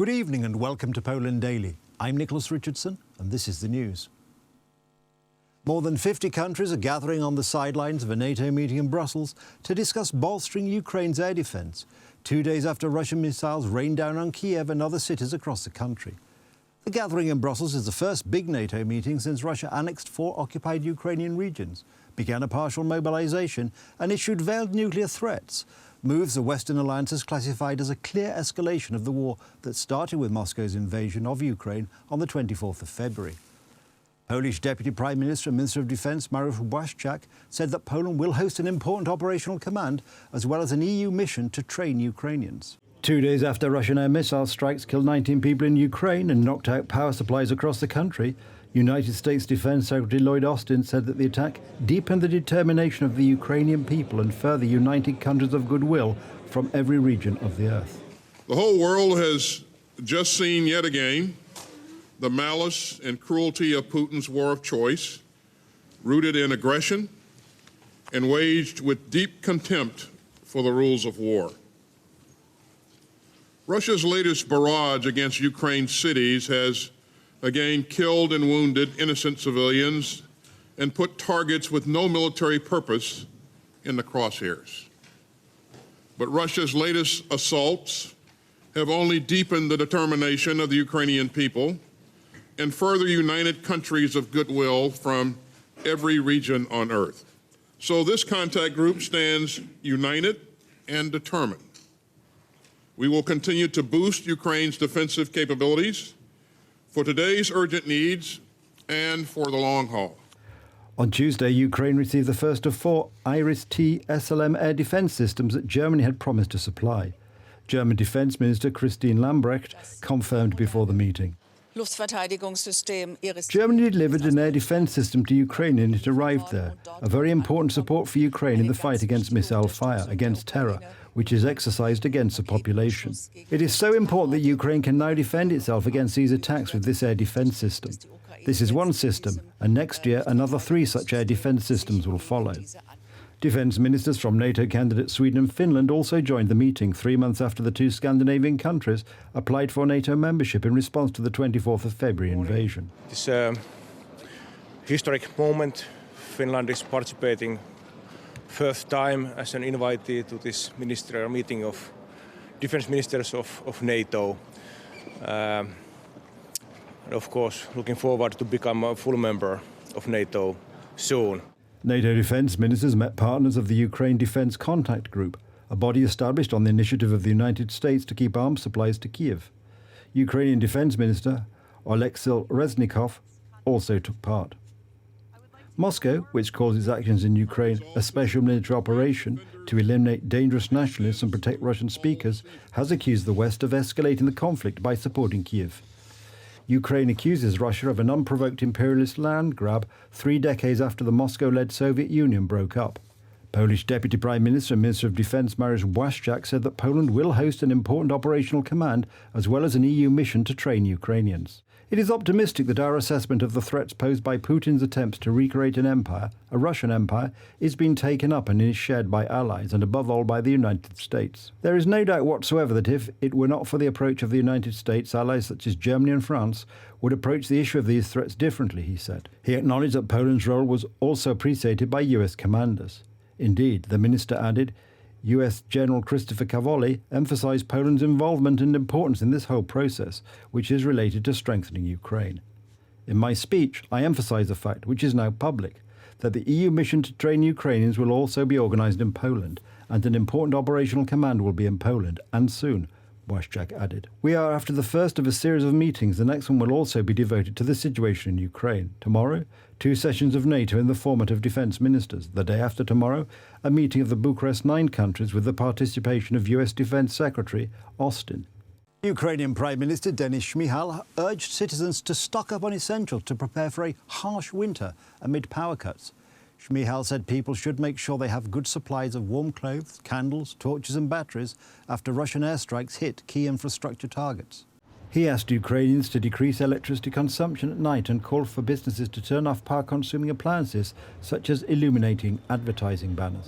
Good evening and welcome to Poland Daily. I'm Nicholas Richardson and this is the news. More than 50 countries are gathering on the sidelines of a NATO meeting in Brussels to discuss bolstering Ukraine's air defence, 2 days after Russian missiles rained down on Kiev and other cities across the country. The gathering in Brussels is the first big NATO meeting since Russia annexed 4 occupied Ukrainian regions, began a partial mobilisation and issued veiled nuclear threats, moves the Western alliances classified as a clear escalation of the war that started with Moscow's invasion of Ukraine on the 24th of February. Polish Deputy Prime Minister and Minister of Defence Mariusz Błaszczak said that Poland will host an important operational command as well as an EU mission to train Ukrainians. 2 days after Russian air missile strikes killed 19 people in Ukraine and knocked out power supplies across the country, United States Defence Secretary Lloyd Austin said that the attack deepened the determination of the Ukrainian people and further united countries of goodwill from every region of the earth. The whole world has just seen yet again the malice and cruelty of Putin's war of choice, rooted in aggression and waged with deep contempt for the rules of war. Russia's latest barrage against Ukraine's cities has again killed and wounded innocent civilians and put targets with no military purpose in the crosshairs. But Russia's latest assaults have only deepened the determination of the Ukrainian people and further united countries of goodwill from every region on earth. So this contact group stands united and determined. We will continue to boost Ukraine's defensive capabilities for today's urgent needs and for the long haul. On Tuesday, Ukraine received the first of 4 Iris-T SLM air defence systems that Germany had promised to supply. German Defence Minister Christine Lambrecht confirmed before the meeting. Germany delivered an air defence system to Ukraine and it arrived there, a very important support for Ukraine in the fight against missile fire, against terror, which is exercised against the population. It is so important that Ukraine can now defend itself against these attacks with this air defence system. This is one system, and next year another 3 such air defence systems will follow. Defence ministers from NATO candidates Sweden and Finland also joined the meeting 3 months after the 2 Scandinavian countries applied for NATO membership in response to the 24th of February invasion. It's a historic moment. Finland is participating first time as an invitee to this ministerial meeting of defence ministers of NATO. And of course, looking forward to become a full member of NATO soon. NATO defence ministers met partners of the Ukraine Defence Contact Group, a body established on the initiative of the United States to keep arms supplies to Kiev. Ukrainian Defence Minister Oleksiy Reznikov also took part. Moscow, which calls its actions in Ukraine a special military operation to eliminate dangerous nationalists and protect Russian speakers, has accused the West of escalating the conflict by supporting Kiev. Ukraine accuses Russia of an unprovoked imperialist land grab 3 decades after the Moscow-led Soviet Union broke up. Polish Deputy Prime Minister and Minister of Defence Mariusz Błaszczak said that Poland will host an important operational command as well as an EU mission to train Ukrainians. It is optimistic that our assessment of the threats posed by Putin's attempts to recreate an empire, a Russian empire, is being taken up and is shared by allies and above all by the United States. There is no doubt whatsoever that if it were not for the approach of the United States, allies such as Germany and France would approach the issue of these threats differently, he said. He acknowledged that Poland's role was also appreciated by US commanders. Indeed, the minister added, US General Christopher Cavoli emphasized Poland's involvement and importance in this whole process, which is related to strengthening Ukraine. In my speech, I emphasized the fact, which is now public, that the EU mission to train Ukrainians will also be organized in Poland, and an important operational command will be in Poland, and soon, Błaszczak added. We are after the first of a series of meetings. The next one will also be devoted to the situation in Ukraine. Tomorrow, 2 sessions of NATO in the format of defence ministers. The day after tomorrow, a meeting of the Bucharest 9 countries with the participation of US Defence Secretary Austin. Ukrainian Prime Minister Denis Shmyhal urged citizens to stock up on essentials to prepare for a harsh winter amid power cuts. Shmyhal said people should make sure they have good supplies of warm clothes, candles, torches and batteries after Russian airstrikes hit key infrastructure targets. He asked Ukrainians to decrease electricity consumption at night and called for businesses to turn off power-consuming appliances, such as illuminating advertising banners.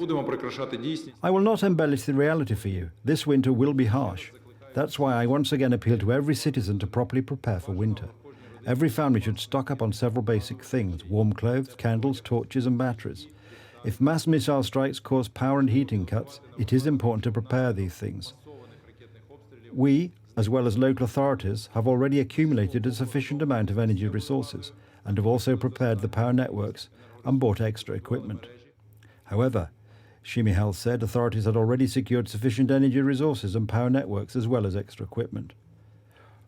I will not embellish the reality for you. This winter will be harsh. That's why I once again appeal to every citizen to properly prepare for winter. Every family should stock up on several basic things: warm clothes, candles, torches and batteries. If mass missile strikes cause power and heating cuts, it is important to prepare these things. We, as well as local authorities, have already accumulated a sufficient amount of energy resources and have also prepared the power networks and bought extra equipment. However, Shimihal said authorities had already secured sufficient energy resources and power networks as well as extra equipment.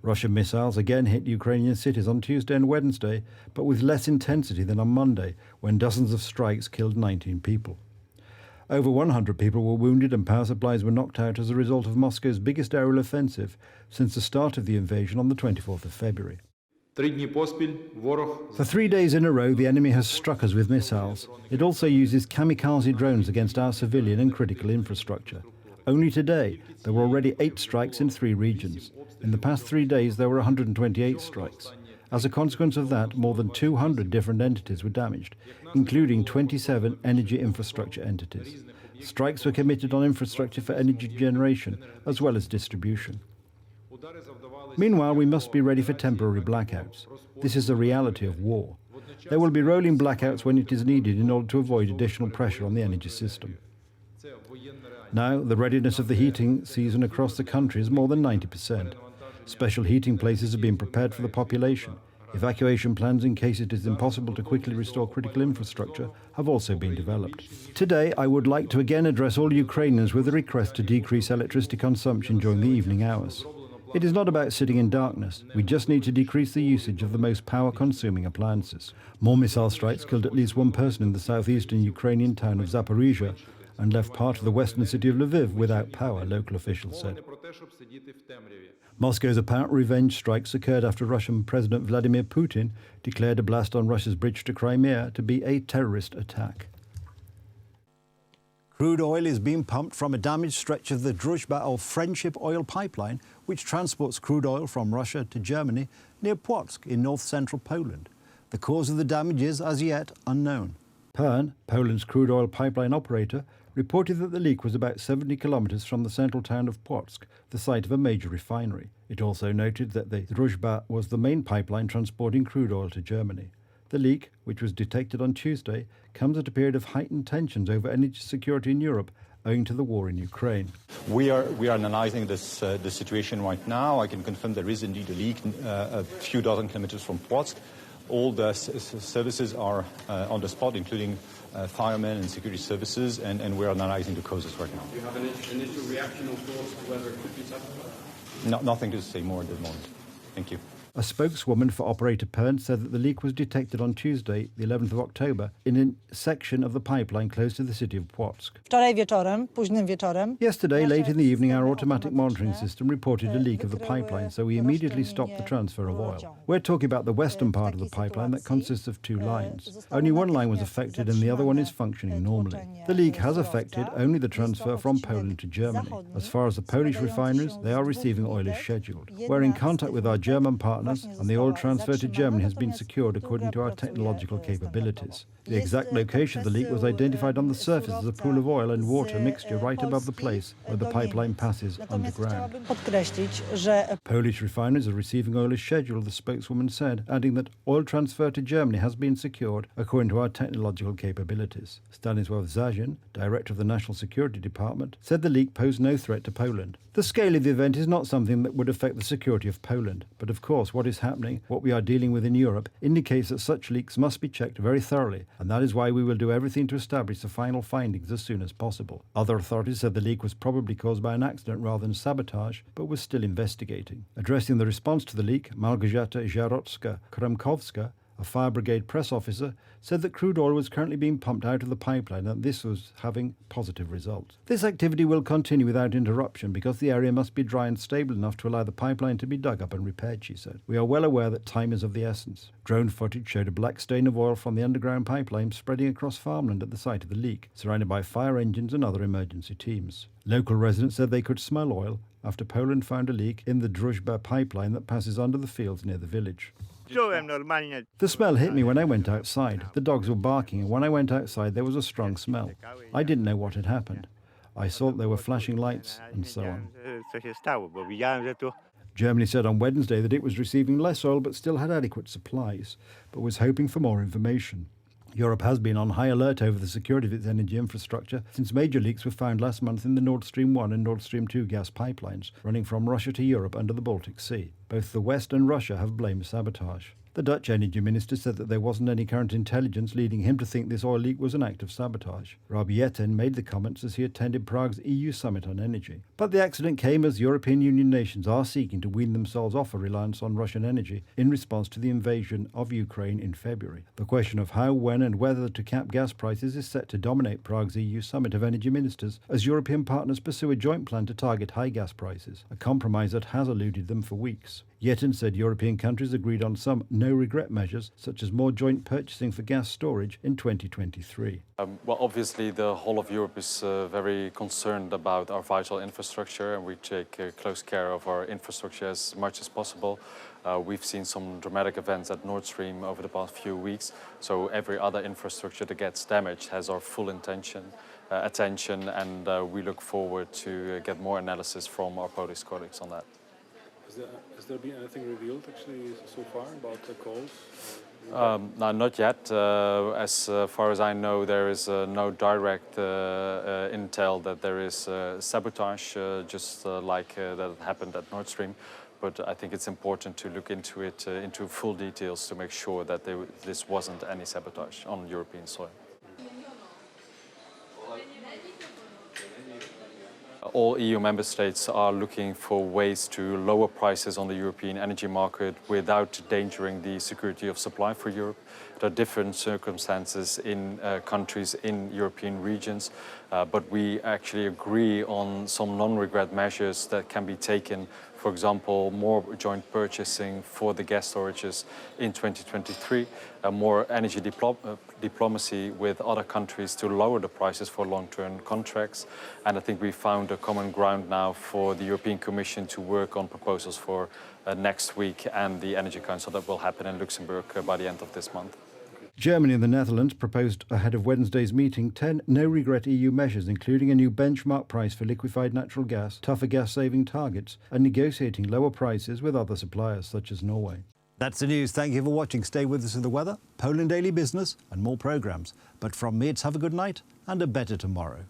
Russian missiles again hit Ukrainian cities on Tuesday and Wednesday, but with less intensity than on Monday, when dozens of strikes killed 19 people. Over 100 people were wounded and power supplies were knocked out as a result of Moscow's biggest aerial offensive since the start of the invasion on the 24th of February. For 3 days in a row, the enemy has struck us with missiles. It also uses kamikaze drones against our civilian and critical infrastructure. Only today, there were already 8 strikes in 3 regions. In the past 3 days, there were 128 strikes. As a consequence of that, more than 200 different entities were damaged, including 27 energy infrastructure entities. Strikes were committed on infrastructure for energy generation, as well as distribution. Meanwhile, we must be ready for temporary blackouts. This is the reality of war. There will be rolling blackouts when it is needed in order to avoid additional pressure on the energy system. Now, the readiness of the heating season across the country is more than 90%. Special heating places have been prepared for the population. Evacuation plans in case it is impossible to quickly restore critical infrastructure have also been developed. Today, I would like to again address all Ukrainians with a request to decrease electricity consumption during the evening hours. It is not about sitting in darkness. We just need to decrease the usage of the most power-consuming appliances. More missile strikes killed at least 1 person in the southeastern Ukrainian town of Zaporizhia and left part of the western city of Lviv without power, local officials said. Moscow's apparent revenge strikes occurred after Russian President Vladimir Putin declared a blast on Russia's bridge to Crimea to be a terrorist attack. Crude oil is being pumped from a damaged stretch of the Druzhba or Friendship oil pipeline, which transports crude oil from Russia to Germany near Płock in north-central Poland. The cause of the damage is, as yet, unknown. Pern, Poland's crude oil pipeline operator, reported that the leak was about 70 kilometres from the central town of Płock, the site of a major refinery. It also noted that the Druzhba was the main pipeline transporting crude oil to Germany. The leak, which was detected on Tuesday, comes at a period of heightened tensions over energy security in Europe owing to the war in Ukraine. We are analysing the situation right now. I can confirm there is indeed a leak a few dozen kilometres from Płock. All the services are on the spot, including firemen and security services, and we're analysing the causes right now. Do you have an initial reaction or thoughts to whether it could be sabotage? Nothing to say more at the moment. Thank you. A spokeswoman for operator Pern said that the leak was detected on Tuesday, the 11th of October, in a section of the pipeline close to the city of Płock. Yesterday, late in the evening, our automatic monitoring system reported a leak of the pipeline, so we immediately stopped the transfer of oil. We're talking about the western part of the pipeline that consists of 2 lines. Only one line was affected and the other one is functioning normally. The leak has affected only the transfer from Poland to Germany. As far as the Polish refineries, they are receiving oil as scheduled. We're in contact with our German partners, and the oil transfer to Germany has been secured according to our technological capabilities. The exact location of the leak was identified on the surface as a pool of oil and water mixture right above the place where the pipeline passes underground. Polish refineries are receiving oil as scheduled, the spokeswoman said, adding that oil transfer to Germany has been secured according to our technological capabilities. Stanisław Zazin, director of the National Security Department, said the leak posed no threat to Poland. The scale of the event is not something that would affect the security of Poland, but of course what is happening, what we are dealing with in Europe, indicates that such leaks must be checked very thoroughly, and that is why we will do everything to establish the final findings as soon as possible. Other authorities said the leak was probably caused by an accident rather than sabotage, but was still investigating. Addressing the response to the leak, Małgorzata Jarocka-Kremkowska, a fire brigade press officer, said that crude oil was currently being pumped out of the pipeline and this was having positive results. This activity will continue without interruption because the area must be dry and stable enough to allow the pipeline to be dug up and repaired, she said. We are well aware that time is of the essence. Drone footage showed a black stain of oil from the underground pipeline spreading across farmland at the site of the leak, surrounded by fire engines and other emergency teams. Local residents said they could smell oil after Poland found a leak in the Druzhba pipeline that passes under the fields near the village. The smell hit me when I went outside. The dogs were barking, and when I went outside there was a strong smell. I didn't know what had happened. I saw that there were flashing lights and so on. Germany said on Wednesday that it was receiving less oil but still had adequate supplies, but was hoping for more information. Europe has been on high alert over the security of its energy infrastructure since major leaks were found last month in the Nord Stream 1 and Nord Stream 2 gas pipelines running from Russia to Europe under the Baltic Sea. Both the West and Russia have blamed sabotage. The Dutch energy minister said that there wasn't any current intelligence leading him to think this oil leak was an act of sabotage. Rob Jetten made the comments as he attended Prague's EU summit on energy. But the accident came as European Union nations are seeking to wean themselves off a reliance on Russian energy in response to the invasion of Ukraine in February. The question of how, when and whether to cap gas prices is set to dominate Prague's EU summit of energy ministers as European partners pursue a joint plan to target high gas prices, a compromise that has eluded them for weeks. Jetten said European countries agreed on some no-regret measures, such as more joint purchasing for gas storage in 2023. Well, obviously the whole of Europe is very concerned about our vital infrastructure, and we take close care of our infrastructure as much as possible. We've seen some dramatic events at Nord Stream over the past few weeks, so every other infrastructure that gets damaged has our full attention, and we look forward to get more analysis from our Polish colleagues on that. Has there been anything revealed actually so far about the calls? No, not yet. As far as I know, there is no direct intel that there is sabotage, just like that happened at Nord Stream. But I think it's important to look into it into full details to make sure that this wasn't any sabotage on European soil. All EU member states are looking for ways to lower prices on the European energy market without endangering the security of supply for Europe. There are different circumstances in countries in European regions, but we actually agree on some non-regret measures that can be taken. For example, more joint purchasing for the gas storages in 2023, more energy diplomacy with other countries to lower the prices for long-term contracts. And I think we found a common ground now for the European Commission to work on proposals for next week and the Energy Council that will happen in Luxembourg by the end of this month. Germany and the Netherlands proposed ahead of Wednesday's meeting 10 no-regret EU measures, including a new benchmark price for liquefied natural gas, tougher gas-saving targets, and negotiating lower prices with other suppliers such as Norway. That's the news. Thank you for watching. Stay with us for the weather, Poland Daily Business, and more programmes. But from me, it's have a good night and a better tomorrow.